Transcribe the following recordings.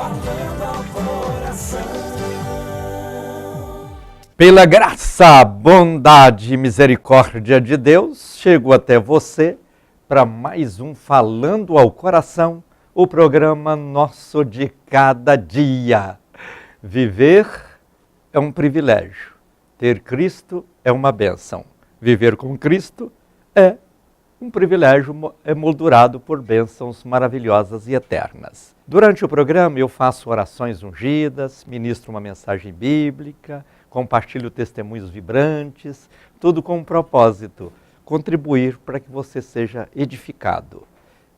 falando ao coração. Pela graça, bondade e misericórdia de Deus, chego até você para mais um Falando ao Coração, o programa nosso de cada dia. Viver é um privilégio, ter Cristo é uma bênção. Viver com Cristo é um privilégio emoldurado por bênçãos maravilhosas e eternas. Durante o programa eu faço orações ungidas, ministro uma mensagem bíblica, compartilho testemunhos vibrantes, tudo com um propósito, contribuir para que você seja edificado,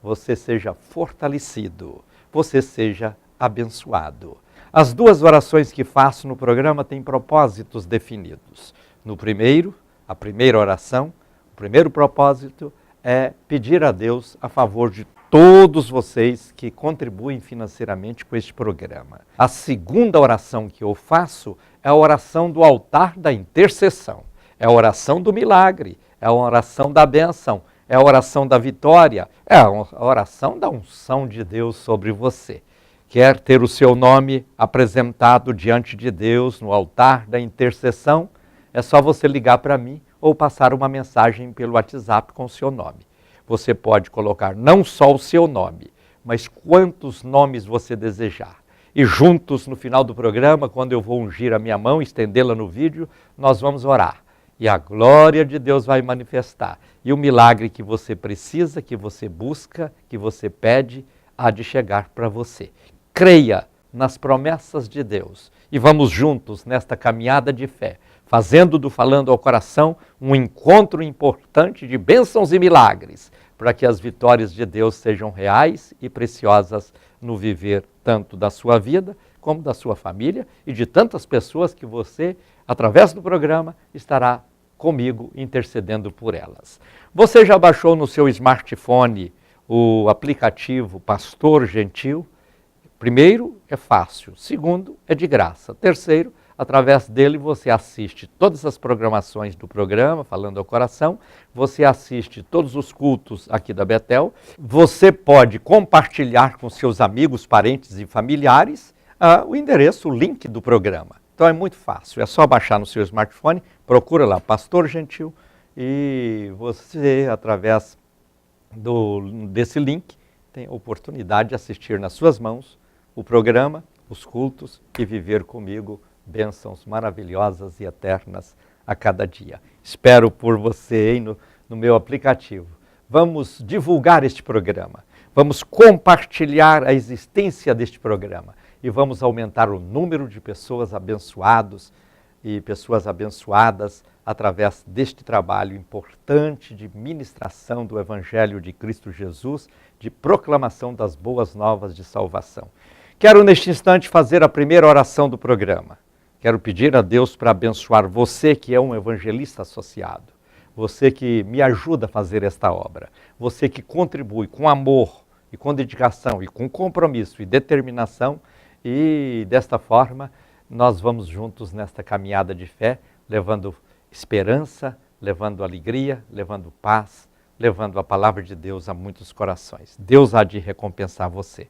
você seja fortalecido, você seja abençoado. As duas orações que faço no programa têm propósitos definidos. No primeiro, a primeira oração, o primeiro propósito é pedir a Deus a favor de todos vocês que contribuem financeiramente com este programa. A segunda oração que eu faço é a oração do altar da intercessão. É a oração do milagre, é a oração da bênção, é a oração da vitória, é a oração da unção de Deus sobre você. Quer ter o seu nome apresentado diante de Deus no altar da intercessão? É só você ligar para mim ou passar uma mensagem pelo WhatsApp com o seu nome. Você pode colocar não só o seu nome, mas quantos nomes você desejar. E juntos, no final do programa, quando eu vou ungir a minha mão, estendê-la no vídeo, nós vamos orar. E a glória de Deus vai manifestar. E o milagre que você precisa, que você busca, que você pede, há de chegar para você. Creia nas promessas de Deus. E vamos juntos nesta caminhada de fé, fazendo do Falando ao Coração um encontro importante de bênçãos e milagres, para que as vitórias de Deus sejam reais e preciosas no viver tanto da sua vida, como da sua família e de tantas pessoas que você, através do programa, estará comigo intercedendo por elas. Você já baixou no seu smartphone o aplicativo Pastor Gentil? Primeiro, é fácil. Segundo, é de graça. Terceiro, através dele você assiste todas as programações do programa, Falando ao Coração, você assiste todos os cultos aqui da Betel, você pode compartilhar com seus amigos, parentes e familiares o endereço, o link do programa. Então é muito fácil, é só baixar no seu smartphone, procura lá Pastor Gentil e você, através desse link, tem a oportunidade de assistir nas suas mãos o programa, os cultos e viver comigo bênçãos maravilhosas e eternas a cada dia. Espero por você aí no meu aplicativo. Vamos divulgar este programa, vamos compartilhar a existência deste programa e vamos aumentar o número de pessoas abençoadas e pessoas abençoadas através deste trabalho importante de ministração do Evangelho de Cristo Jesus, de proclamação das boas novas de salvação. Quero neste instante fazer a primeira oração do programa. Quero pedir a Deus para abençoar você que é um evangelista associado, você que me ajuda a fazer esta obra, você que contribui com amor e com dedicação e com compromisso e determinação e desta forma nós vamos juntos nesta caminhada de fé, levando esperança, levando alegria, levando paz, levando a palavra de Deus a muitos corações. Deus há de recompensar você.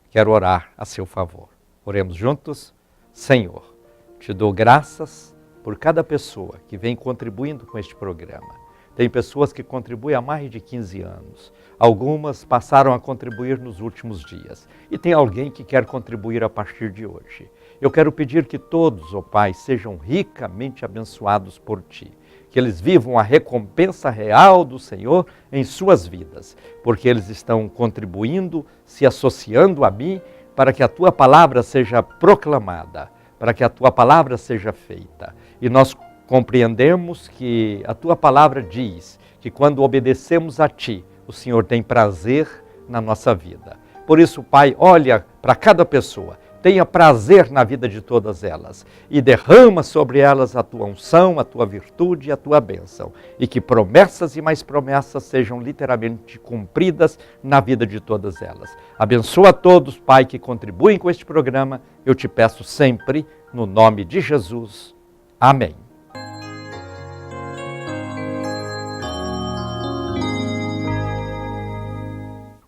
Quero orar a seu favor. Oremos juntos. Senhor, te dou graças por cada pessoa que vem contribuindo com este programa. Tem pessoas que contribuem há mais de 15 anos. Algumas passaram a contribuir nos últimos dias. E tem alguém que quer contribuir a partir de hoje. Eu quero pedir que todos, ó Pai, sejam ricamente abençoados por Ti. Que eles vivam a recompensa real do Senhor em suas vidas. Porque eles estão contribuindo, se associando a mim, para que a Tua palavra seja proclamada, para que a Tua palavra seja feita. E nós compreendemos que a Tua palavra diz que quando obedecemos a Ti, o Senhor tem prazer na nossa vida. Por isso, Pai, olha para cada pessoa, tenha prazer na vida de todas elas e derrama sobre elas a Tua unção, a Tua virtude e a Tua bênção. E que promessas e mais promessas sejam literalmente cumpridas na vida de todas elas. Abençoa a todos, Pai, que contribuem com este programa. Eu te peço sempre, no nome de Jesus. Amém.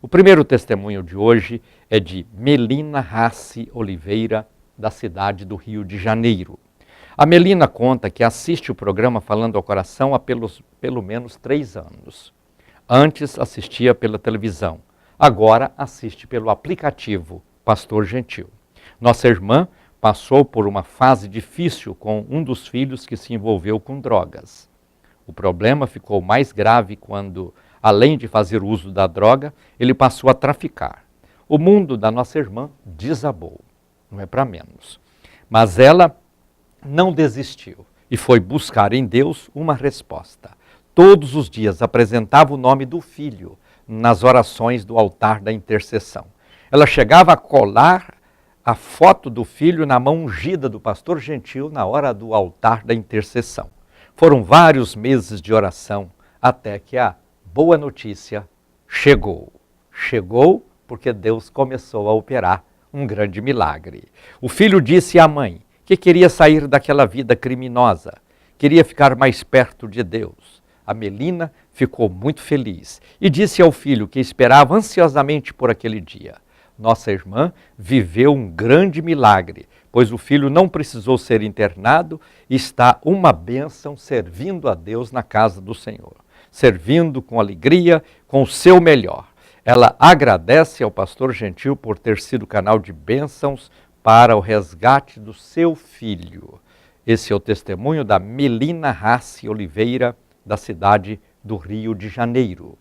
O primeiro testemunho de hoje é de Melina Rassi Oliveira, da cidade do Rio de Janeiro. A Melina conta que assiste o programa Falando ao Coração há pelo menos 3 anos. Antes assistia pela televisão, agora assiste pelo aplicativo Pastor Gentil. Nossa irmã passou por uma fase difícil com um dos filhos que se envolveu com drogas. O problema ficou mais grave quando, além de fazer uso da droga, ele passou a traficar. O mundo da nossa irmã desabou, não é para menos. Mas ela não desistiu e foi buscar em Deus uma resposta. Todos os dias apresentava o nome do filho nas orações do altar da intercessão. Ela chegava a colar a foto do filho na mão ungida do pastor Gentil na hora do altar da intercessão. Foram vários meses de oração até que a boa notícia chegou. Chegou porque Deus começou a operar um grande milagre. O filho disse à mãe que queria sair daquela vida criminosa, queria ficar mais perto de Deus. A Melina ficou muito feliz e disse ao filho que esperava ansiosamente por aquele dia. Nossa irmã viveu um grande milagre, pois o filho não precisou ser internado e está uma bênção servindo a Deus na casa do Senhor, servindo com alegria, com o seu melhor. Ela agradece ao pastor Gentil por ter sido canal de bênçãos para o resgate do seu filho. Esse é o testemunho da Melina Rassi Oliveira, da cidade do Rio de Janeiro.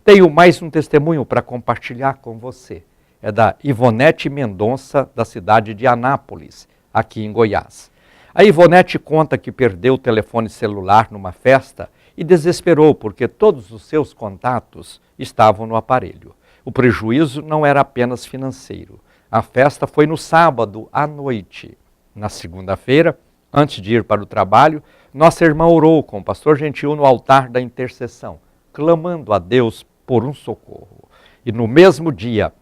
Tenho mais um testemunho para compartilhar com você. É da Ivonete Mendonça, da cidade de Anápolis, aqui em Goiás. A Ivonete conta que perdeu o telefone celular numa festa e desesperou porque todos os seus contatos estavam no aparelho. O prejuízo não era apenas financeiro. A festa foi no sábado à noite. Na segunda-feira, antes de ir para o trabalho, nossa irmã orou com o pastor Gentil no altar da intercessão, clamando a Deus por um socorro. E no mesmo dia,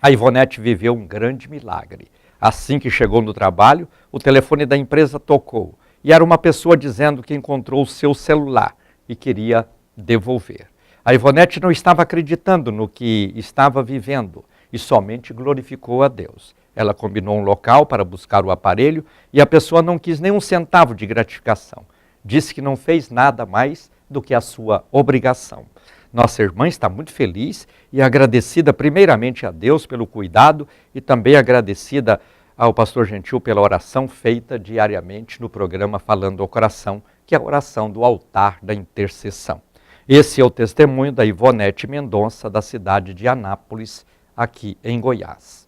a Ivonete viveu um grande milagre. Assim que chegou no trabalho, o telefone da empresa tocou e era uma pessoa dizendo que encontrou o seu celular e queria devolver. A Ivonete não estava acreditando no que estava vivendo e somente glorificou a Deus. Ela combinou um local para buscar o aparelho e a pessoa não quis nem um centavo de gratificação. Disse que não fez nada mais do que a sua obrigação. Nossa irmã está muito feliz e agradecida primeiramente a Deus pelo cuidado e também agradecida ao pastor Gentil pela oração feita diariamente no programa Falando ao Coração, que é a oração do altar da intercessão. Esse é o testemunho da Ivonete Mendonça, da cidade de Anápolis, aqui em Goiás.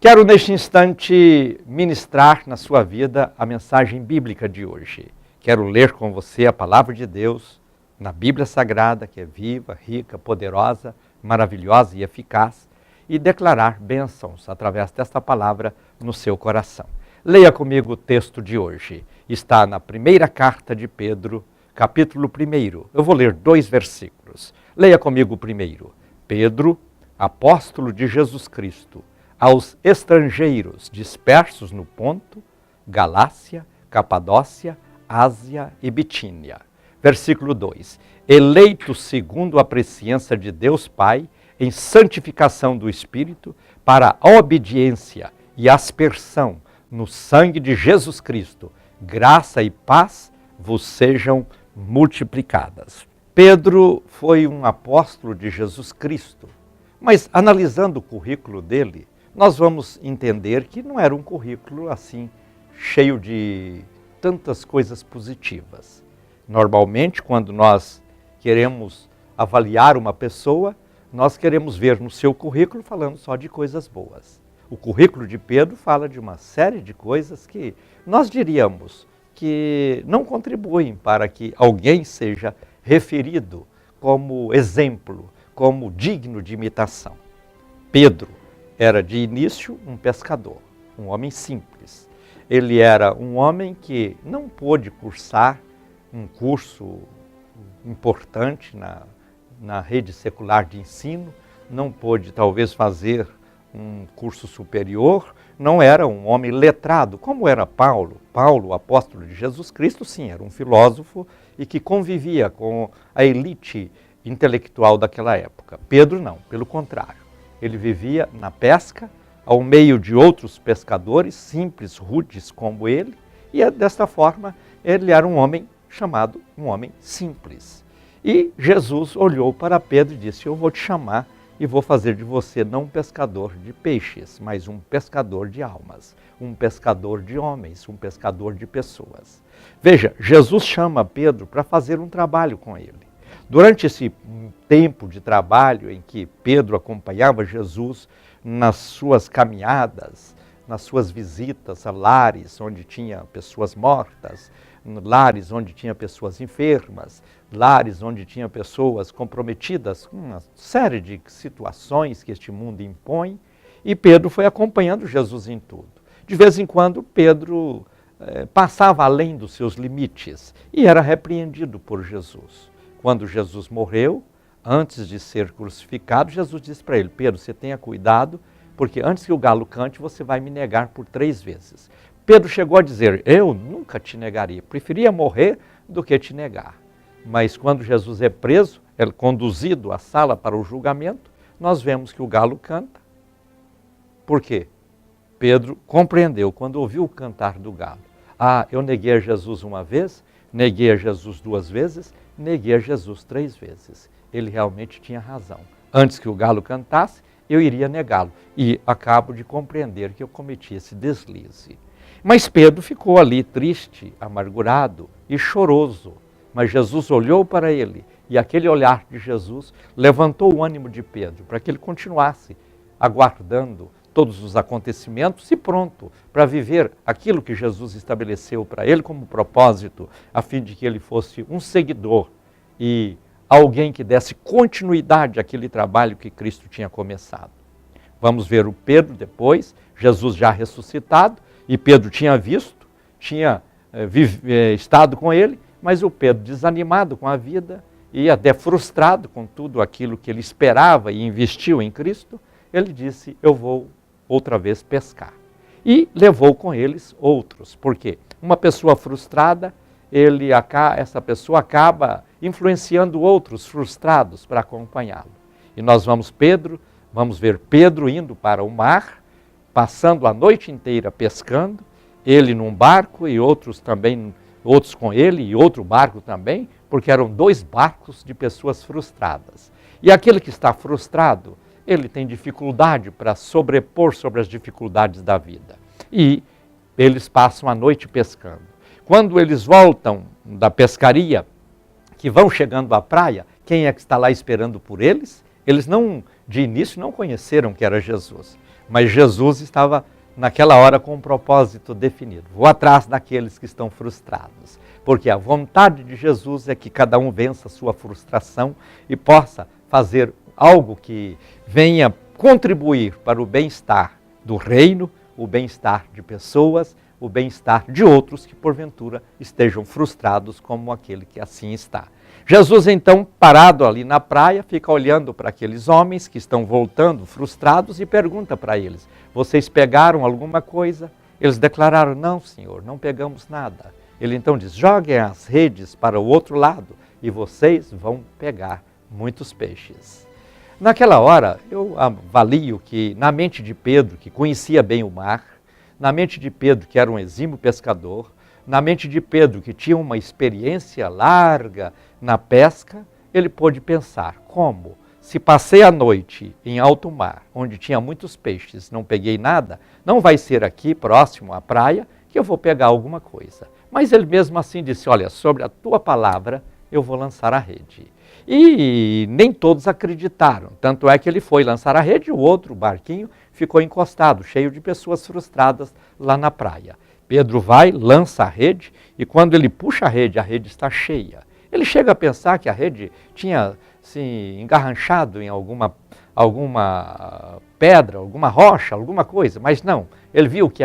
Quero neste instante ministrar na sua vida a mensagem bíblica de hoje. Quero ler com você a palavra de Deus na Bíblia Sagrada, que é viva, rica, poderosa, maravilhosa e eficaz, e declarar bênçãos através desta palavra no seu coração. Leia comigo o texto de hoje. Está na primeira carta de Pedro, capítulo 1. Eu vou ler 2 versículos. Leia comigo o primeiro. Pedro, apóstolo de Jesus Cristo, aos estrangeiros dispersos no Ponto, Galácia, Capadócia, Ásia e Bitínia. Versículo 2. Eleito segundo a presciência de Deus Pai, em santificação do Espírito, para a obediência e aspersão no sangue de Jesus Cristo, graça e paz vos sejam multiplicadas. Pedro foi um apóstolo de Jesus Cristo, mas analisando o currículo dele, nós vamos entender que não era um currículo assim, cheio de tantas coisas positivas. Normalmente, quando nós queremos avaliar uma pessoa, nós queremos ver no seu currículo falando só de coisas boas. O currículo de Pedro fala de uma série de coisas que nós diríamos que não contribuem para que alguém seja referido como exemplo, como digno de imitação. Pedro era de início um pescador, um homem simples. Ele era um homem que não pôde cursar um curso importante na rede secular de ensino, não pôde talvez fazer um curso superior, não era um homem letrado, como era Paulo. Paulo, o apóstolo de Jesus Cristo, sim, era um filósofo e que convivia com a elite intelectual daquela época. Pedro não, pelo contrário. Ele vivia na pesca, ao meio de outros pescadores, simples, rudes como ele, e desta forma ele era um homem chamado um homem simples. E Jesus olhou para Pedro e disse: eu vou te chamar e vou fazer de você não um pescador de peixes, mas um pescador de almas, um pescador de homens, um pescador de pessoas. Veja, Jesus chama Pedro para fazer um trabalho com ele. Durante esse tempo de trabalho em que Pedro acompanhava Jesus nas suas caminhadas, nas suas visitas a lares onde tinha pessoas mortas, lares onde tinha pessoas enfermas, lares onde tinha pessoas comprometidas com uma série de situações que este mundo impõe, e Pedro foi acompanhando Jesus em tudo. De vez em quando, Pedro passava além dos seus limites e era repreendido por Jesus. Quando Jesus morreu, antes de ser crucificado, Jesus disse para ele: Pedro, você tenha cuidado, porque antes que o galo cante, você vai me negar por 3 vezes. Pedro chegou a dizer: eu nunca te negaria, preferia morrer do que te negar. Mas quando Jesus é preso, é conduzido à sala para o julgamento, nós vemos que o galo canta. Por quê? Pedro compreendeu quando ouviu o cantar do galo. Ah, eu neguei a Jesus uma vez, neguei a Jesus 2 vezes, neguei a Jesus 3 vezes. Ele realmente tinha razão. Antes que o galo cantasse, eu iria negá-lo. E acabo de compreender que eu cometi esse deslize. Mas Pedro ficou ali triste, amargurado e choroso. Mas Jesus olhou para ele e aquele olhar de Jesus levantou o ânimo de Pedro para que ele continuasse aguardando todos os acontecimentos e pronto para viver aquilo que Jesus estabeleceu para ele como propósito, a fim de que ele fosse um seguidor e alguém que desse continuidade àquele trabalho que Cristo tinha começado. Vamos ver o Pedro depois, Jesus já ressuscitado, e Pedro tinha visto, tinha estado com ele, mas o Pedro desanimado com a vida e até frustrado com tudo aquilo que ele esperava e investiu em Cristo, ele disse: eu vou outra vez pescar. E levou com eles outros, porque uma pessoa frustrada, essa pessoa acaba influenciando outros frustrados para acompanhá-lo. E nós vamos ver Pedro indo para o mar, passando a noite inteira pescando, ele num barco e outros com ele e outro barco também, porque eram 2 barcos de pessoas frustradas. E aquele que está frustrado, ele tem dificuldade para sobrepor sobre as dificuldades da vida. E eles passam a noite pescando. Quando eles voltam da pescaria, que vão chegando à praia, quem é que está lá esperando por eles? Eles de início não conheceram que era Jesus, mas Jesus estava naquela hora com um propósito definido. Vou atrás daqueles que estão frustrados, porque a vontade de Jesus é que cada um vença a sua frustração e possa fazer algo que venha contribuir para o bem-estar do reino, o bem-estar de pessoas, o bem-estar de outros que porventura estejam frustrados como aquele que assim está. Jesus então, parado ali na praia, fica olhando para aqueles homens que estão voltando frustrados e pergunta para eles: vocês pegaram alguma coisa? Eles declararam: não, Senhor, não pegamos nada. Ele então diz: joguem as redes para o outro lado e vocês vão pegar muitos peixes. Naquela hora, eu avalio que na mente de Pedro, que conhecia bem o mar, na mente de Pedro, que era um exímio pescador, na mente de Pedro, que tinha uma experiência larga na pesca, ele pôde pensar: como? Se passei a noite em alto mar, onde tinha muitos peixes, não peguei nada, não vai ser aqui, próximo à praia, que eu vou pegar alguma coisa. Mas ele mesmo assim disse: olha, sobre a tua palavra eu vou lançar a rede. E nem todos acreditaram, tanto é que ele foi lançar a rede e o outro barquinho ficou encostado, cheio de pessoas frustradas lá na praia. Pedro vai, lança a rede e quando ele puxa a rede está cheia. Ele chega a pensar que a rede tinha se engarranchado em alguma pedra, alguma rocha, alguma coisa, mas não. Ele viu que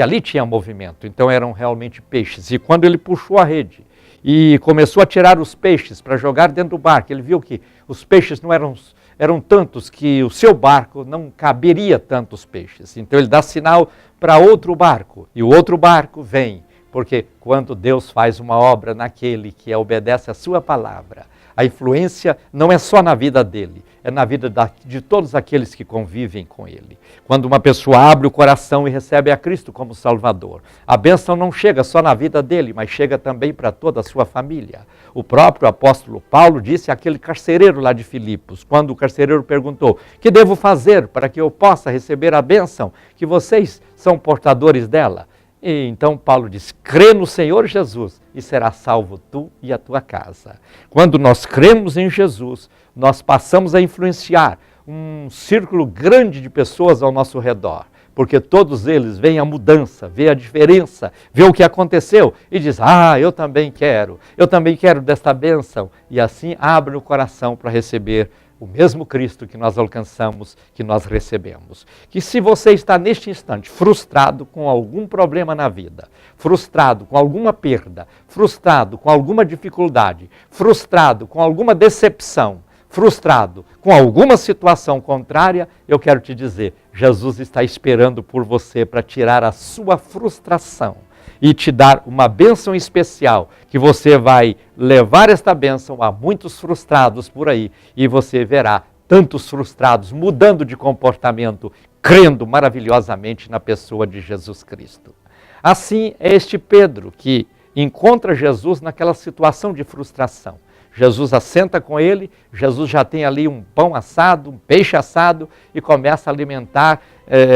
ali tinha movimento, então eram realmente peixes. E quando ele puxou a rede e começou a tirar os peixes para jogar dentro do barco, ele viu que os peixes não eram tantos que o seu barco não caberia tantos peixes. Então ele dá sinal para outro barco e o outro barco vem, porque quando Deus faz uma obra naquele que obedece a sua palavra, a influência não é só na vida dele, é na vida de todos aqueles que convivem com Ele. Quando uma pessoa abre o coração e recebe a Cristo como Salvador, a bênção não chega só na vida dele, mas chega também para toda a sua família. O próprio apóstolo Paulo disse àquele carcereiro lá de Filipos, quando o carcereiro perguntou: que devo fazer para que eu possa receber a bênção que vocês são portadores dela? E então Paulo diz: crê no Senhor Jesus e será salvo tu e a tua casa. Quando nós cremos em Jesus, nós passamos a influenciar um círculo grande de pessoas ao nosso redor, porque todos eles veem a mudança, veem a diferença, veem o que aconteceu e dizem: eu também quero desta bênção. E assim abrem o coração para receber o mesmo Cristo que nós alcançamos, que nós recebemos. Que se você está neste instante frustrado com algum problema na vida, frustrado com alguma perda, frustrado com alguma dificuldade, frustrado com alguma decepção, frustrado com alguma situação contrária, eu quero te dizer, Jesus está esperando por você para tirar a sua frustração e te dar uma bênção especial, que você vai levar esta bênção a muitos frustrados por aí, e você verá tantos frustrados mudando de comportamento, crendo maravilhosamente na pessoa de Jesus Cristo. Assim é este Pedro que encontra Jesus naquela situação de frustração. Jesus assenta com ele, Jesus já tem ali um pão assado, um peixe assado, e começa a alimentar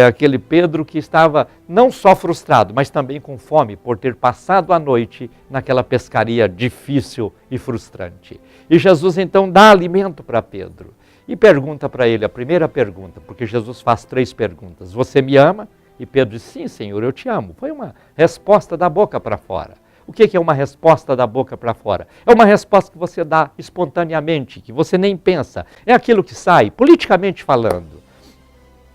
aquele Pedro que estava não só frustrado, mas também com fome por ter passado a noite naquela pescaria difícil e frustrante. E Jesus então dá alimento para Pedro e pergunta para ele, a primeira pergunta, porque Jesus faz 3 perguntas: você me ama? E Pedro diz: sim, Senhor, eu te amo. Foi uma resposta da boca para fora. O que é uma resposta da boca para fora? É uma resposta que você dá espontaneamente, que você nem pensa. É aquilo que sai, politicamente falando.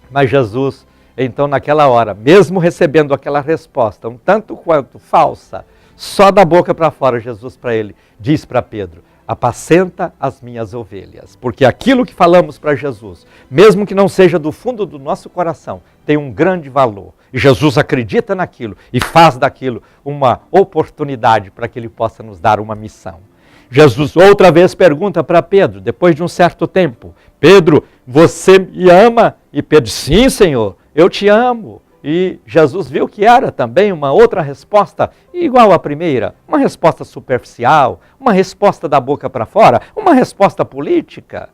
Mas Jesus, então naquela hora, mesmo recebendo aquela resposta, um tanto quanto falsa, só da boca para fora, Jesus para ele diz para Pedro: apacenta as minhas ovelhas. Porque aquilo que falamos para Jesus, mesmo que não seja do fundo do nosso coração, tem um grande valor. E Jesus acredita naquilo e faz daquilo uma oportunidade para que ele possa nos dar uma missão. Jesus outra vez pergunta para Pedro, depois de um certo tempo: Pedro, você me ama? E Pedro: sim, Senhor, eu te amo. E Jesus viu que era também uma outra resposta igual à primeira, uma resposta superficial, uma resposta da boca para fora, uma resposta política,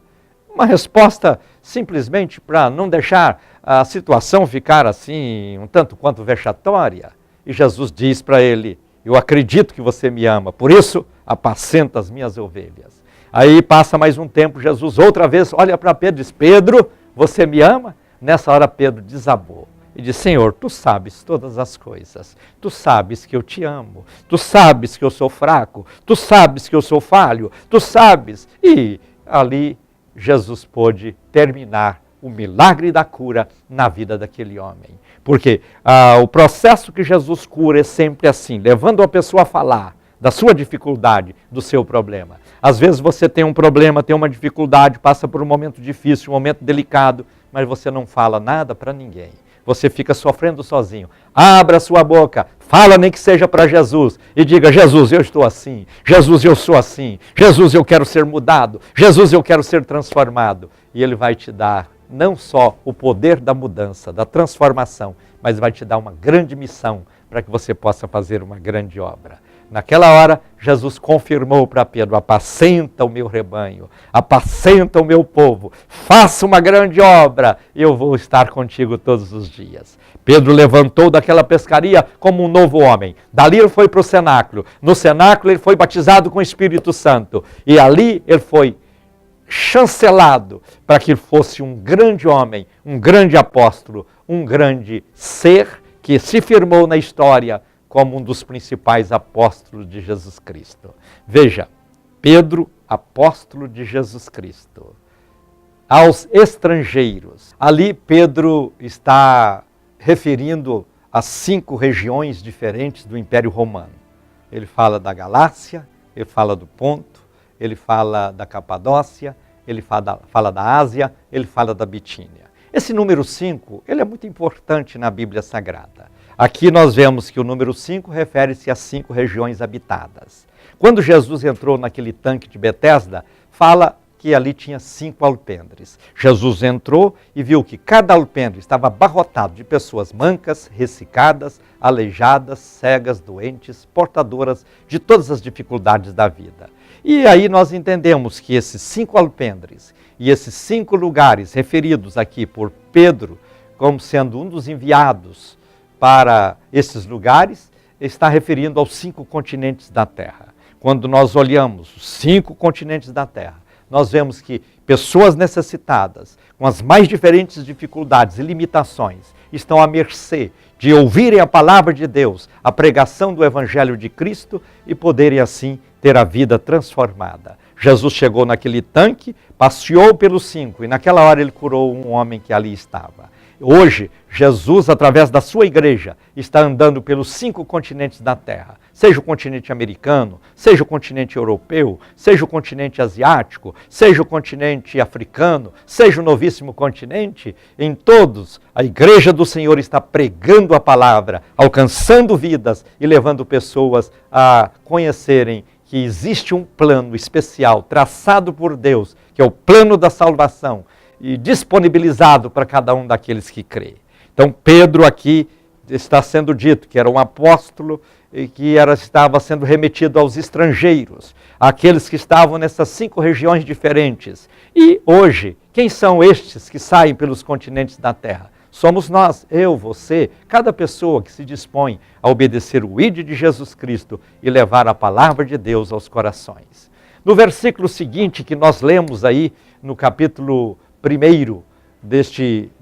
uma resposta simplesmente para não deixar a situação ficar assim um tanto quanto vexatória. E Jesus diz para ele: eu acredito que você me ama, por isso apacenta as minhas ovelhas. Aí passa mais um tempo, Jesus outra vez olha para Pedro e diz: Pedro, você me ama? Nessa hora Pedro desabou e diz: Senhor, tu sabes todas as coisas, tu sabes que eu te amo, tu sabes que eu sou fraco, tu sabes que eu sou falho, tu sabes. E ali Jesus pôde terminar o milagre da cura na vida daquele homem. Porque o processo que Jesus cura é sempre assim, levando a pessoa a falar da sua dificuldade, do seu problema. Às vezes você tem um problema, tem uma dificuldade, passa por um momento difícil, um momento delicado, mas você não fala nada para ninguém. Você fica sofrendo sozinho. Abra sua boca, fala nem que seja para Jesus e diga: Jesus, eu estou assim, Jesus, eu sou assim, Jesus, eu quero ser mudado, Jesus, eu quero ser transformado. E Ele vai te dar não só o poder da mudança, da transformação, mas vai te dar uma grande missão para que você possa fazer uma grande obra. Naquela hora, Jesus confirmou para Pedro: apacenta o meu rebanho, apacenta o meu povo, faça uma grande obra, eu vou estar contigo todos os dias. Pedro levantou daquela pescaria como um novo homem. Dali ele foi para o cenáculo. No cenáculo ele foi batizado com o Espírito Santo. E ali ele foi chancelado para que fosse um grande homem, um grande apóstolo, um grande ser que se firmou na história como um dos principais apóstolos de Jesus Cristo. Veja, Pedro, apóstolo de Jesus Cristo. Aos estrangeiros. Ali Pedro está referindo a 5 regiões diferentes do Império Romano. Ele fala da Galácia, ele fala do Ponto, ele fala da Capadócia, ele fala da Ásia, ele fala da Bitínia. Esse número 5, ele é muito importante na Bíblia Sagrada. Aqui nós vemos que o número 5 refere-se às 5 regiões habitadas. Quando Jesus entrou naquele tanque de Betesda, fala que que ali tinha 5 alpendres. Jesus entrou e viu que cada alpendre estava abarrotado de pessoas mancas, ressecadas, aleijadas, cegas, doentes, portadoras de todas as dificuldades da vida. E aí nós entendemos que esses 5 alpendres e esses 5 lugares referidos aqui por Pedro como sendo um dos enviados para esses lugares, está referindo aos 5 continentes da Terra. Quando nós olhamos os 5 continentes da Terra, nós vemos que pessoas necessitadas, com as mais diferentes dificuldades e limitações, estão à mercê de ouvirem a palavra de Deus, a pregação do Evangelho de Cristo e poderem assim ter a vida transformada. Jesus chegou naquele tanque, passeou pelos 5 e naquela hora ele curou um homem que ali estava. Hoje, Jesus, através da sua igreja, está andando pelos 5 continentes da Terra. Seja o continente americano, seja o continente europeu, seja o continente asiático, seja o continente africano, seja o novíssimo continente, em todos a igreja do Senhor está pregando a palavra, alcançando vidas e levando pessoas a conhecerem que existe um plano especial traçado por Deus, que é o plano da salvação, e disponibilizado para cada um daqueles que crê. Então Pedro aqui está sendo dito que era um apóstolo e que estava sendo remetido aos estrangeiros, àqueles que estavam nessas 5 regiões diferentes. E hoje, quem são estes que saem pelos continentes da terra? Somos nós, eu, você, cada pessoa que se dispõe a obedecer o ID de Jesus Cristo e levar a palavra de Deus aos corações. No versículo seguinte que nós lemos aí, no capítulo 1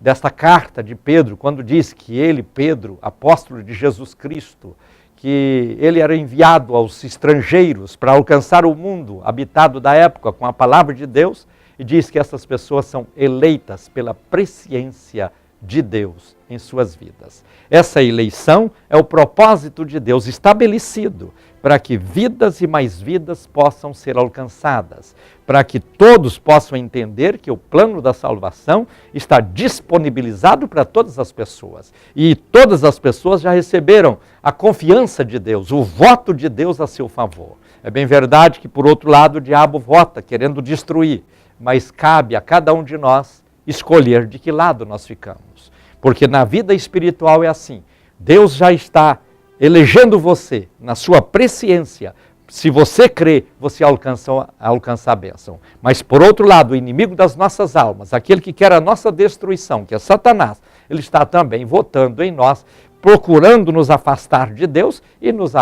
desta carta de Pedro, quando diz que ele, Pedro, apóstolo de Jesus Cristo, que ele era enviado aos estrangeiros para alcançar o mundo habitado da época com a palavra de Deus, e diz que essas pessoas são eleitas pela presciência de Deus em suas vidas. Essa eleição é o propósito de Deus estabelecido para que vidas e mais vidas possam ser alcançadas, para que todos possam entender que o plano da salvação está disponibilizado para todas as pessoas. E todas as pessoas já receberam a confiança de Deus, o voto de Deus a seu favor. É bem verdade que, por outro lado, o diabo vota, querendo destruir, mas cabe a cada um de nós escolher de que lado nós ficamos. Porque na vida espiritual é assim, Deus já está elegendo você na sua presciência. Se você crê, você alcança a bênção. Mas por outro lado, o inimigo das nossas almas, aquele que quer a nossa destruição, que é Satanás, ele está também votando em nós, procurando nos afastar de Deus e nos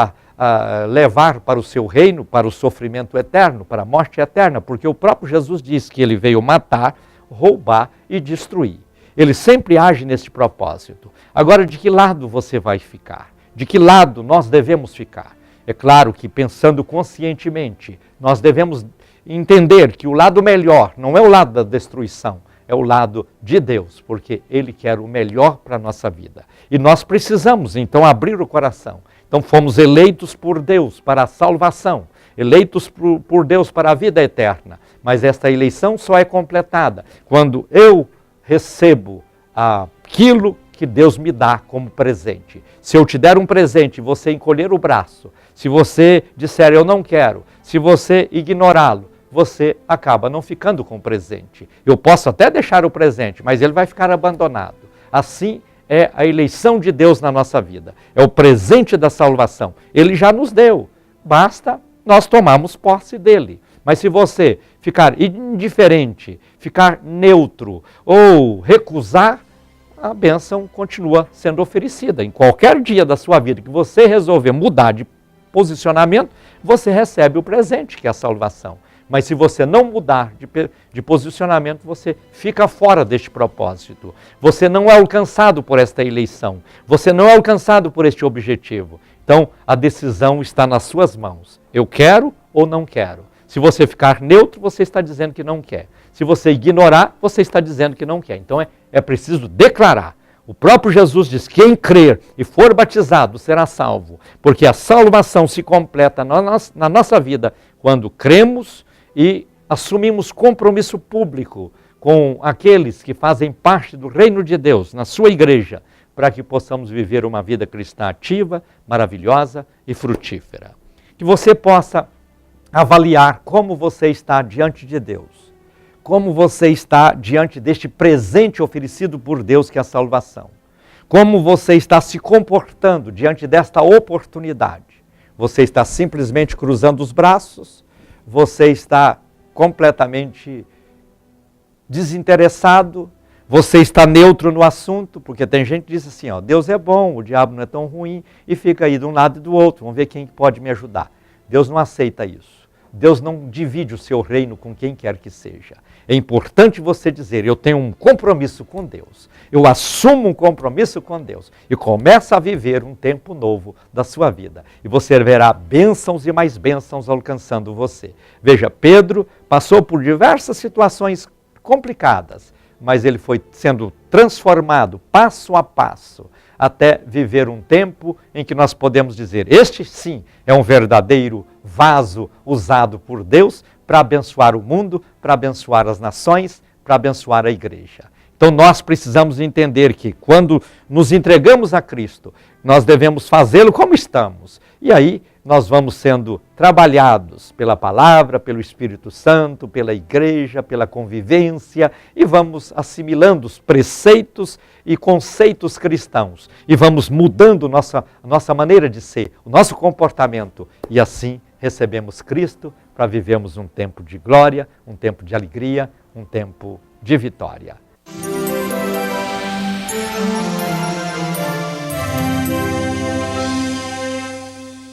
levar para o seu reino, para o sofrimento eterno, para a morte eterna, porque o próprio Jesus disse que ele veio matar, roubar e destruir. Ele sempre age nesse propósito. Agora, de que lado você vai ficar? De que lado nós devemos ficar? É claro que, pensando conscientemente, nós devemos entender que o lado melhor não é o lado da destruição, é o lado de Deus, porque Ele quer o melhor para a nossa vida. E nós precisamos, então, abrir o coração. Então, fomos eleitos por Deus para a salvação, eleitos por Deus para a vida eterna. Mas esta eleição só é completada quando eu recebo aquilo que Deus me dá como presente. Se eu te der um presente e você encolher o braço, se você disser eu não quero, se você ignorá-lo, você acaba não ficando com o presente. Eu posso até deixar o presente, mas ele vai ficar abandonado. Assim é a eleição de Deus na nossa vida. É o presente da salvação. Ele já nos deu. Basta nós tomarmos posse dele. Mas se você ficar indiferente, ficar neutro ou recusar, a bênção continua sendo oferecida. Em qualquer dia da sua vida que você resolver mudar de posicionamento, você recebe o presente, que é a salvação. Mas se você não mudar de posicionamento, você fica fora deste propósito. Você não é alcançado por esta eleição. Você não é alcançado por este objetivo. Então, a decisão está nas suas mãos. Eu quero ou não quero? Se você ficar neutro, você está dizendo que não quer. Se você ignorar, você está dizendo que não quer. Então é preciso declarar. O próprio Jesus diz que quem crer e for batizado será salvo, porque a salvação se completa na nossa vida quando cremos e assumimos compromisso público com aqueles que fazem parte do reino de Deus, na sua igreja, para que possamos viver uma vida cristã ativa, maravilhosa e frutífera. Que você possa avaliar como você está diante de Deus. Como você está diante deste presente oferecido por Deus, que é a salvação? Como você está se comportando diante desta oportunidade? Você está simplesmente cruzando os braços? Você está completamente desinteressado? Você está neutro no assunto? Porque tem gente que diz assim, ó, Deus é bom, o diabo não é tão ruim, e fica aí de um lado e do outro, vamos ver quem pode me ajudar. Deus não aceita isso. Deus não divide o seu reino com quem quer que seja. É importante você dizer, eu tenho um compromisso com Deus. Eu assumo um compromisso com Deus e começa a viver um tempo novo da sua vida. E você verá bênçãos e mais bênçãos alcançando você. Veja, Pedro passou por diversas situações complicadas, mas ele foi sendo transformado passo a passo, até viver um tempo em que nós podemos dizer, este sim é um verdadeiro vaso usado por Deus para abençoar o mundo, para abençoar as nações, para abençoar a igreja. Então nós precisamos entender que quando nos entregamos a Cristo, nós devemos fazê-lo como estamos. E aí nós vamos sendo trabalhados pela palavra, pelo Espírito Santo, pela igreja, pela convivência, e vamos assimilando os preceitos e conceitos cristãos. E vamos mudando nossa maneira de ser, o nosso comportamento. E assim recebemos Cristo para vivermos um tempo de glória, um tempo de alegria, um tempo de vitória.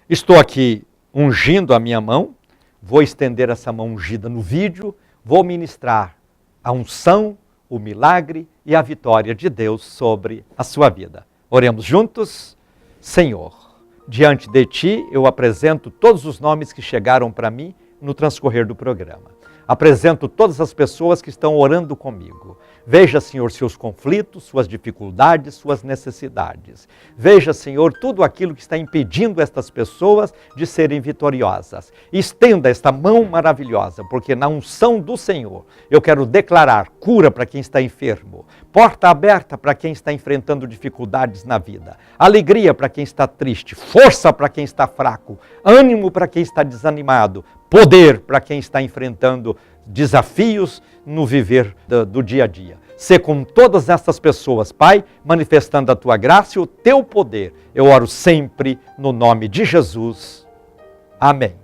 Estou aqui ungindo a minha mão, vou estender essa mão ungida no vídeo, vou ministrar a unção, o milagre e a vitória de Deus sobre a sua vida. Oremos juntos. Senhor, diante de Ti eu apresento todos os nomes que chegaram para mim no transcorrer do programa. Apresento todas as pessoas que estão orando comigo. Veja, Senhor, seus conflitos, suas dificuldades, suas necessidades. Veja, Senhor, tudo aquilo que está impedindo estas pessoas de serem vitoriosas. Estenda esta mão maravilhosa, porque na unção do Senhor eu quero declarar cura para quem está enfermo, porta aberta para quem está enfrentando dificuldades na vida, alegria para quem está triste, força para quem está fraco, ânimo para quem está desanimado, poder para quem está enfrentando desafios no viver do dia a dia. Sê com todas essas pessoas, Pai, manifestando a Tua graça e o Teu poder. Eu oro sempre no nome de Jesus. Amém.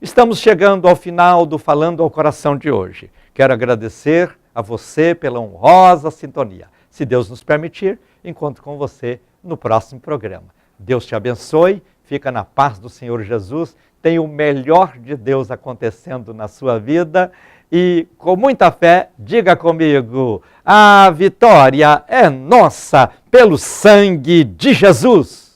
Estamos chegando ao final do Falando ao Coração de hoje. Quero agradecer a você pela honrosa sintonia. Se Deus nos permitir, encontro com você no próximo programa. Deus te abençoe, fica na paz do Senhor Jesus, tem o melhor de Deus acontecendo na sua vida e com muita fé, diga comigo, a vitória é nossa pelo sangue de Jesus.